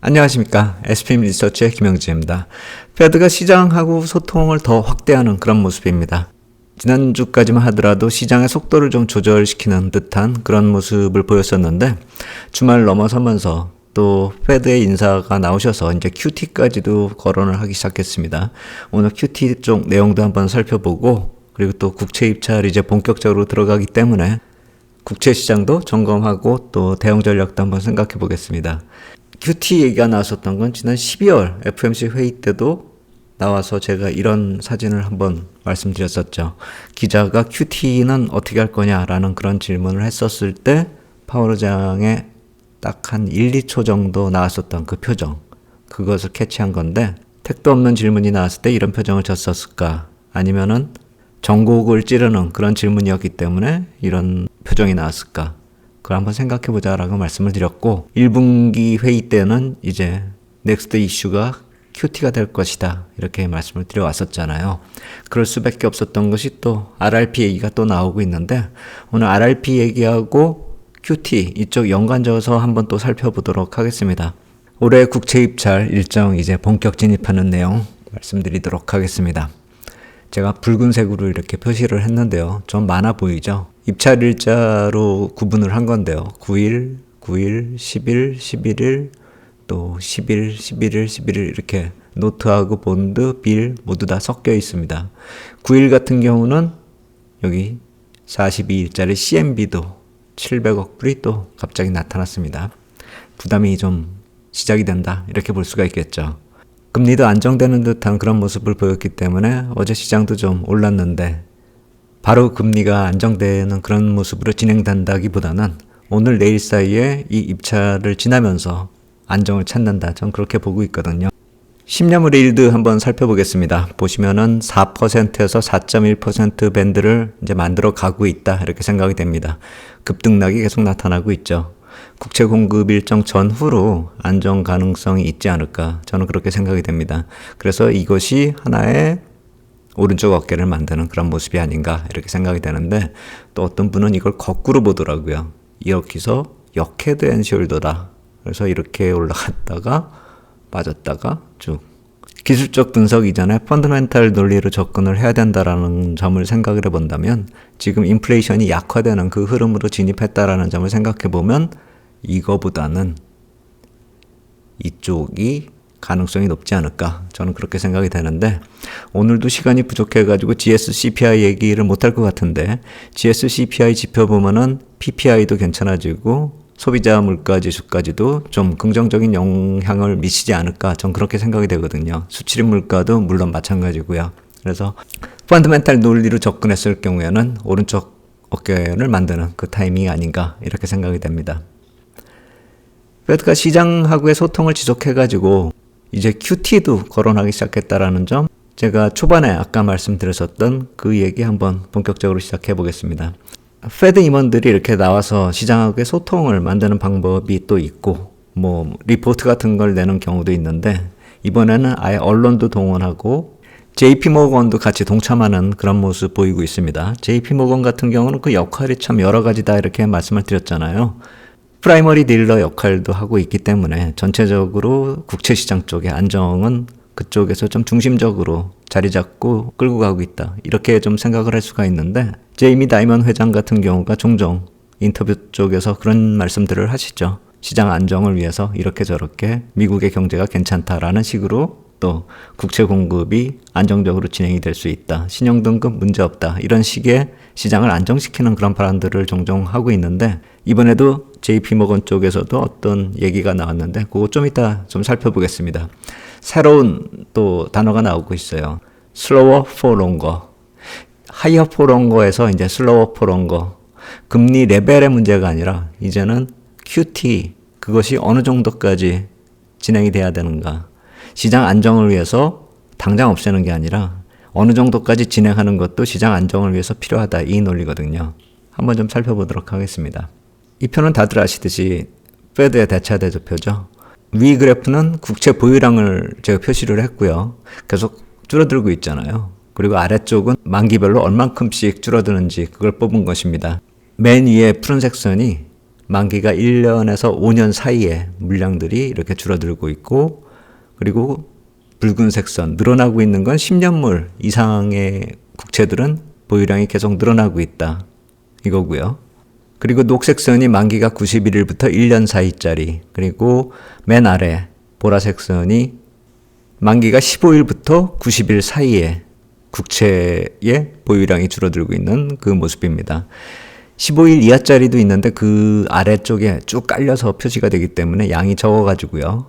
안녕하십니까. SPM 리서치의 김영지입니다. 페드가 시장하고 소통을 더 확대하는 그런 모습입니다. 지난주까지만 하더라도 시장의 속도를 좀 조절시키는 듯한 그런 모습을 보였었는데 주말 넘어서면서 또 페드의 인사가 나오셔서 이제 QT까지도 거론을 하기 시작했습니다. 오늘 QT 쪽 내용도 한번 살펴보고 그리고 또 국채 입찰이 이제 본격적으로 들어가기 때문에 국채 시장도 점검하고 또 대응 전략도 한번 생각해 보겠습니다. QT 얘기가 나왔었던 건 지난 12월 FOMC 회의 때도 나와서 제가 이런 사진을 한번 말씀드렸었죠. 기자가 QT는 어떻게 할 거냐라는 그런 질문을 했었을 때 파월 의장의 딱 한 1, 2초 정도 나왔었던 그 표정, 그것을 캐치한 건데 택도 없는 질문이 나왔을 때 이런 표정을 졌었을까? 아니면은 전곡을 찌르는 그런 질문이었기 때문에 이런 표정이 나왔을까? 그걸 한번 생각해보자 라고 말씀을 드렸고 1분기 회의 때는 이제 넥스트 이슈가 QT가 될 것이다 이렇게 말씀을 드려왔었잖아요. 그럴 수밖에 없었던 것이 또 RRP 얘기가 또 나오고 있는데 오늘 RRP 얘기하고 QT 이쪽 연관져서 한번 또 살펴보도록 하겠습니다. 올해 국채 입찰 일정 이제 본격 진입하는 내용 말씀드리도록 하겠습니다. 제가 붉은색으로 이렇게 표시를 했는데요. 좀 많아 보이죠? 입찰 일자로 구분을 한 건데요. 9일, 9일, 10일, 11일, 또 10일, 11일, 11일 이렇게 노트하고 본드, 빌 모두 다 섞여 있습니다. 9일 같은 경우는 여기 42일짜리 CMB도 700억 불이 또 갑자기 나타났습니다. 부담이 좀 시작이 된다 이렇게 볼 수가 있겠죠. 금리도 안정되는 듯한 그런 모습을 보였기 때문에 어제 시장도 좀 올랐는데 바로 금리가 안정되는 그런 모습으로 진행된다기보다는 오늘 내일 사이에 이 입찰을 지나면서 안정을 찾는다. 전 그렇게 보고 있거든요. 10년물 일드 한번 살펴보겠습니다. 보시면은 4%에서 4.1% 밴드를 이제 만들어 가고 있다. 이렇게 생각이 됩니다. 급등락이 계속 나타나고 있죠. 국채 공급 일정 전후로 안정 가능성이 있지 않을까 저는 그렇게 생각이 됩니다. 그래서 이것이 하나의 오른쪽 어깨를 만드는 그런 모습이 아닌가 이렇게 생각이 되는데 또 어떤 분은 이걸 거꾸로 보더라고요. 이렇게서 역헤드 앤 숄더다. 그래서 이렇게 올라갔다가 빠졌다가 쭉 기술적 분석 이전에 펀더멘탈 논리로 접근을 해야 된다라는 점을 생각을 해본다면 지금 인플레이션이 약화되는 그 흐름으로 진입했다라는 점을 생각해 보면 이거보다는 이쪽이 가능성이 높지 않을까 저는 그렇게 생각이 되는데 오늘도 시간이 부족해가지고 GS-CPI 얘기를 못할 것 같은데 GS-CPI 지표 보면은 PPI도 괜찮아지고 소비자 물가 지수까지도 좀 긍정적인 영향을 미치지 않을까 전 그렇게 생각이 되거든요. 수출입 물가도 물론 마찬가지고요. 그래서 펀더멘탈 논리로 접근했을 경우에는 오른쪽 어깨를 만드는 그 타이밍이 아닌가 이렇게 생각이 됩니다. 페드가 시장하고의 소통을 지속해가지고 이제 QT도 거론하기 시작했다라는 점 제가 초반에 아까 말씀드렸었던 그 얘기 한번 본격적으로 시작해 보겠습니다. 페드 임원들이 이렇게 나와서 시장하고의 소통을 만드는 방법이 또 있고 뭐 리포트 같은 걸 내는 경우도 있는데 이번에는 아예 언론도 동원하고 JP모건도 같이 동참하는 그런 모습 보이고 있습니다. JP모건 같은 경우는 그 역할이 참 여러 가지다 이렇게 말씀을 드렸잖아요. 프라이머리 딜러 역할도 하고 있기 때문에 전체적으로 국채시장 쪽의 안정은 그쪽에서 좀 중심적으로 자리 잡고 끌고 가고 있다. 이렇게 좀 생각을 할 수가 있는데 제이미 다이먼 회장 같은 경우가 종종 인터뷰 쪽에서 그런 말씀들을 하시죠. 시장 안정을 위해서 이렇게 저렇게 미국의 경제가 괜찮다라는 식으로 또 국채 공급이 안정적으로 진행이 될 수 있다. 신용등급 문제없다. 이런 식의 시장을 안정시키는 그런 발언들을 종종 하고 있는데 이번에도 JP모건 쪽에서도 어떤 얘기가 나왔는데 그거 좀 이따 좀 살펴보겠습니다. 새로운 또 단어가 나오고 있어요. slower for longer. higher for longer에서 이제 slower for longer. 금리 레벨의 문제가 아니라 이제는 QT 그것이 어느 정도까지 진행이 돼야 되는가. 시장 안정을 위해서 당장 없애는 게 아니라 어느 정도까지 진행하는 것도 시장 안정을 위해서 필요하다. 이 논리거든요. 한번 좀 살펴보도록 하겠습니다. 이 표는 다들 아시듯이 페드의 대차대조표죠. 위 그래프는 국채 보유량을 제가 표시를 했고요. 계속 줄어들고 있잖아요. 그리고 아래쪽은 만기별로 얼만큼씩 줄어드는지 그걸 뽑은 것입니다. 맨 위에 푸른색 선이 만기가 1년에서 5년 사이에 물량들이 이렇게 줄어들고 있고, 그리고 붉은색 선 늘어나고 있는 건 10년물 이상의 국채들은 보유량이 계속 늘어나고 있다 이거고요. 그리고 녹색 선이 만기가 91일부터 1년 사이짜리, 그리고 맨 아래 보라색 선이 만기가 15일부터 90일 사이에 국채의 보유량이 줄어들고 있는 그 모습입니다. 15일 이하짜리도 있는데 그 아래쪽에 쭉 깔려서 표시가 되기 때문에 양이 적어가지고요.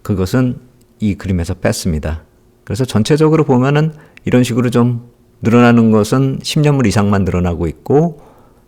그것은 이 그림에서 뺐습니다. 그래서 전체적으로 보면은 이런 식으로 좀 늘어나는 것은 10년물 이상만 늘어나고 있고,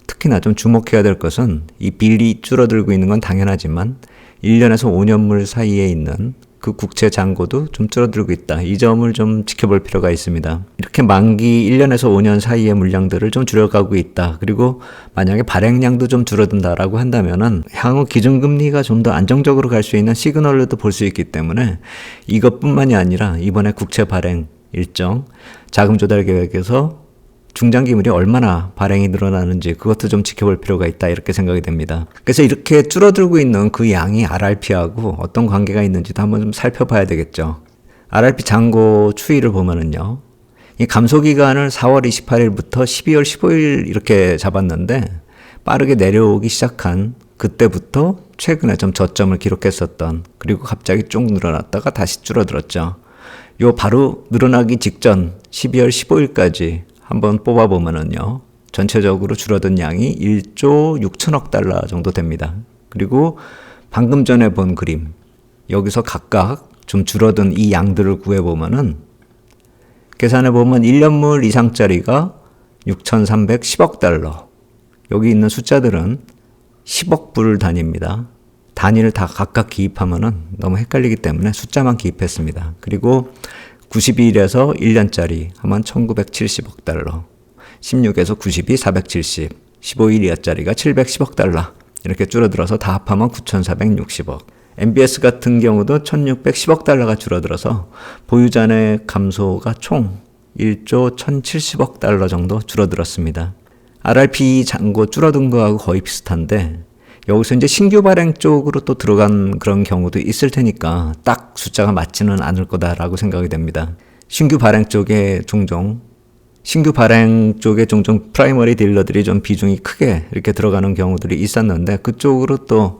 특히나 좀 주목해야 될 것은 이 빌리 줄어들고 있는 건 당연하지만 1년에서 5년물 사이에 있는 그 국채 잔고도 좀 줄어들고 있다. 이 점을 좀 지켜볼 필요가 있습니다. 이렇게 만기 1년에서 5년 사이의 물량들을 좀 줄여가고 있다. 그리고 만약에 발행량도 좀 줄어든다라고 한다면은 향후 기준금리가 좀 더 안정적으로 갈 수 있는 시그널로도 볼 수 있기 때문에 이것뿐만이 아니라 이번에 국채 발행 일정, 자금 조달 계획에서 중장기물이 얼마나 발행이 늘어나는지 그것도 좀 지켜볼 필요가 있다 이렇게 생각이 됩니다. 그래서 이렇게 줄어들고 있는 그 양이 RRP하고 어떤 관계가 있는지도 한번 좀 살펴봐야 되겠죠. RRP 잔고 추이를 보면은요, 이 감소 기간을 4월 28일부터 12월 15일 이렇게 잡았는데 빠르게 내려오기 시작한 그때부터 최근에 좀 저점을 기록했었던, 그리고 갑자기 쭉 늘어났다가 다시 줄어들었죠. 요 바로 늘어나기 직전 12월 15일까지 한번 뽑아보면은요, 전체적으로 줄어든 양이 1조 6천억 달러 정도 됩니다. 그리고 방금 전에 본 그림, 여기서 각각 좀 줄어든 이 양들을 구해보면은 계산해보면 1년물 이상짜리가 6,310억 달러, 여기 있는 숫자들은 10억 불 단위입니다. 단위를 다 각각 기입하면은 너무 헷갈리기 때문에 숫자만 기입했습니다. 그리고 92일에서 1년짜리 하면 1970억 달러, 16에서 92, 470, 15일 이하짜리가 710억 달러, 이렇게 줄어들어서 다 합하면 9,460억. MBS 같은 경우도 1,610억 달러가 줄어들어서 보유잔의 감소가 총 1조 1,070억 달러 정도 줄어들었습니다. RRP 잔고 줄어든 거하고 거의 비슷한데, 여기서 이제 신규 발행 쪽으로 또 들어간 그런 경우도 있을 테니까 딱 숫자가 맞지는 않을 거다라고 생각이 됩니다. 신규 발행 쪽에 종종 프라이머리 딜러들이 좀 비중이 크게 이렇게 들어가는 경우들이 있었는데, 그쪽으로 또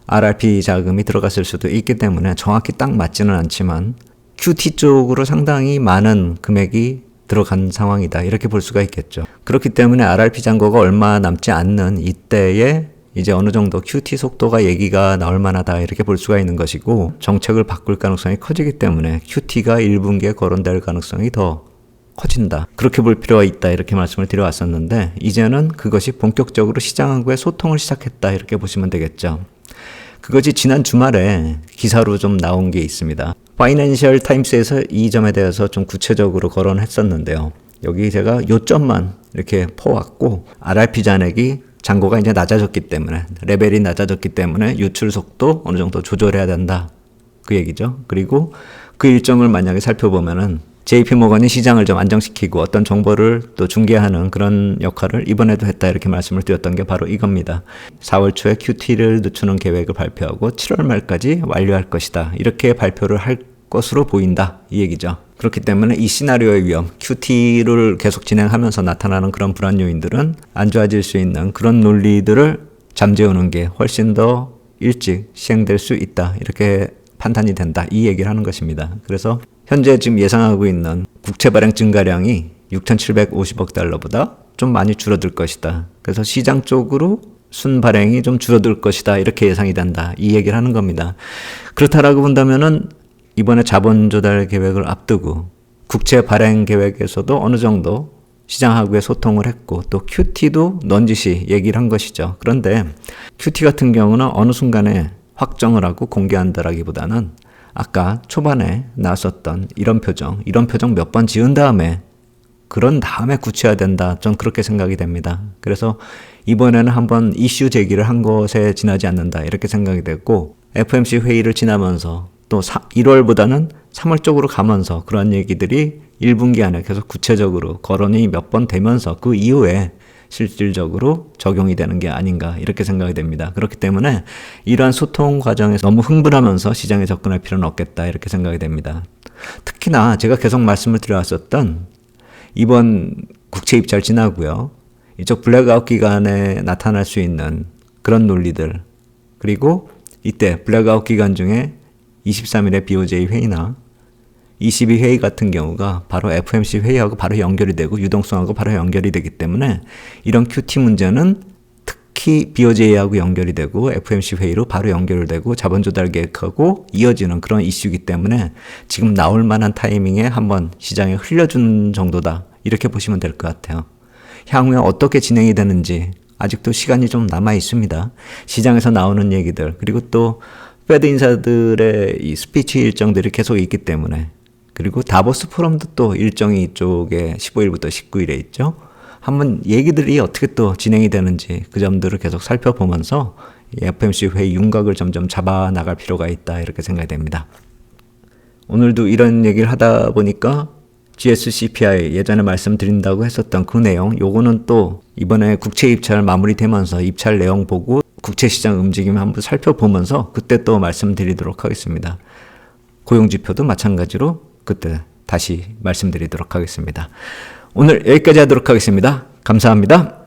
RRP 자금이 들어갔을 수도 있기 때문에 정확히 딱 맞지는 않지만 QT 쪽으로 상당히 많은 금액이 들어간 상황이다 이렇게 볼 수가 있겠죠. 그렇기 때문에 RRP 잔고가 얼마 남지 않는 이때에 이제 어느 정도 QT 속도가 얘기가 나올 만하다 이렇게 볼 수가 있는 것이고, 정책을 바꿀 가능성이 커지기 때문에 QT가 1분기에 거론될 가능성이 더 커진다, 그렇게 볼 필요가 있다 이렇게 말씀을 드려왔었는데, 이제는 그것이 본격적으로 시장하고의 소통을 시작했다 이렇게 보시면 되겠죠. 그것이 지난 주말에 기사로 좀 나온 게 있습니다. 파이낸셜 타임스에서 이 점에 대해서 좀 구체적으로 거론했었는데요. 여기 제가 요점만 이렇게 퍼왔고, RRP 잔액이 잔고가 이제 낮아졌기 때문에, 레벨이 낮아졌기 때문에 유출 속도 어느 정도 조절해야 된다, 그 얘기죠. 그리고 그 일정을 만약에 살펴보면은 JP모건이 시장을 좀 안정시키고 어떤 정보를 또 중개하는 그런 역할을 이번에도 했다 이렇게 말씀을 드렸던 게 바로 이겁니다. 4월 초에 QT를 늦추는 계획을 발표하고 7월 말까지 완료할 것이다, 이렇게 발표를 할 것으로 보인다 이 얘기죠. 그렇기 때문에 이 시나리오의 위험, QT를 계속 진행하면서 나타나는 그런 불안 요인들은 안 좋아질 수 있는 그런 논리들을 잠재우는 게 훨씬 더 일찍 시행될 수 있다, 이렇게 판단이 된다 이 얘기를 하는 것입니다. 그래서 현재 지금 예상하고 있는 국채 발행 증가량이 6,750억 달러보다 좀 많이 줄어들 것이다. 그래서 시장 쪽으로 순 발행이 좀 줄어들 것이다 이렇게 예상이 된다 이 얘기를 하는 겁니다. 그렇다라고 본다면은 이번에 자본 조달 계획을 앞두고 국채 발행 계획에서도 어느 정도 시장하고의 소통을 했고, 또 QT도 넌지시 얘기를 한 것이죠. 그런데 QT 같은 경우는 어느 순간에 확정을 하고 공개한다라기보다는 아까 초반에 나왔었던 이런 표정 몇 번 지은 다음에, 그런 다음에 구체화된다, 전 그렇게 생각이 됩니다. 그래서 이번에는 한번 이슈 제기를 한 것에 지나지 않는다 이렇게 생각이 됐고, FOMC 회의를 지나면서 또 1월보다는 3월 쪽으로 가면서 그런 얘기들이 1분기 안에 계속 구체적으로 거론이 몇 번 되면서 그 이후에 실질적으로 적용이 되는 게 아닌가 이렇게 생각이 됩니다. 그렇기 때문에 이러한 소통 과정에서 너무 흥분하면서 시장에 접근할 필요는 없겠다 이렇게 생각이 됩니다. 특히나 제가 계속 말씀을 드려왔었던 이번 국채 입찰 지나고요. 이쪽 블랙아웃 기간에 나타날 수 있는 그런 논리들, 그리고 이때 블랙아웃 기간 중에 23일에 BOJ 회의나 22회의 같은 경우가 바로 FOMC 회의하고 바로 연결이 되고 유동성하고 바로 연결이 되기 때문에 이런 QT 문제는 특히 BOJ하고 연결이 되고 FOMC 회의로 바로 연결되고 자본 조달 계획하고 이어지는 그런 이슈이기 때문에 지금 나올 만한 타이밍에 한번 시장에 흘려주는 정도다 이렇게 보시면 될 것 같아요. 향후에 어떻게 진행이 되는지 아직도 시간이 좀 남아 있습니다. 시장에서 나오는 얘기들, 그리고 또 페드 인사들의 이 스피치 일정들이 계속 있기 때문에, 그리고 다보스 포럼도 또 일정이 이쪽에 15일부터 19일에 있죠. 한번 얘기들이 어떻게 또 진행이 되는지 그 점들을 계속 살펴보면서 FOMC 회의 윤곽을 점점 잡아 나갈 필요가 있다 이렇게 생각이 됩니다. 오늘도 이런 얘기를 하다 보니까 GSCPI 예전에 말씀드린다고 했었던 그 내용, 요거는 또 이번에 국채 입찰 마무리되면서 입찰 내용 보고 국채 시장 움직임 한번 살펴보면서 그때 또 말씀드리도록 하겠습니다. 고용지표도 마찬가지로 그때 다시 말씀드리도록 하겠습니다. 오늘 여기까지 하도록 하겠습니다. 감사합니다.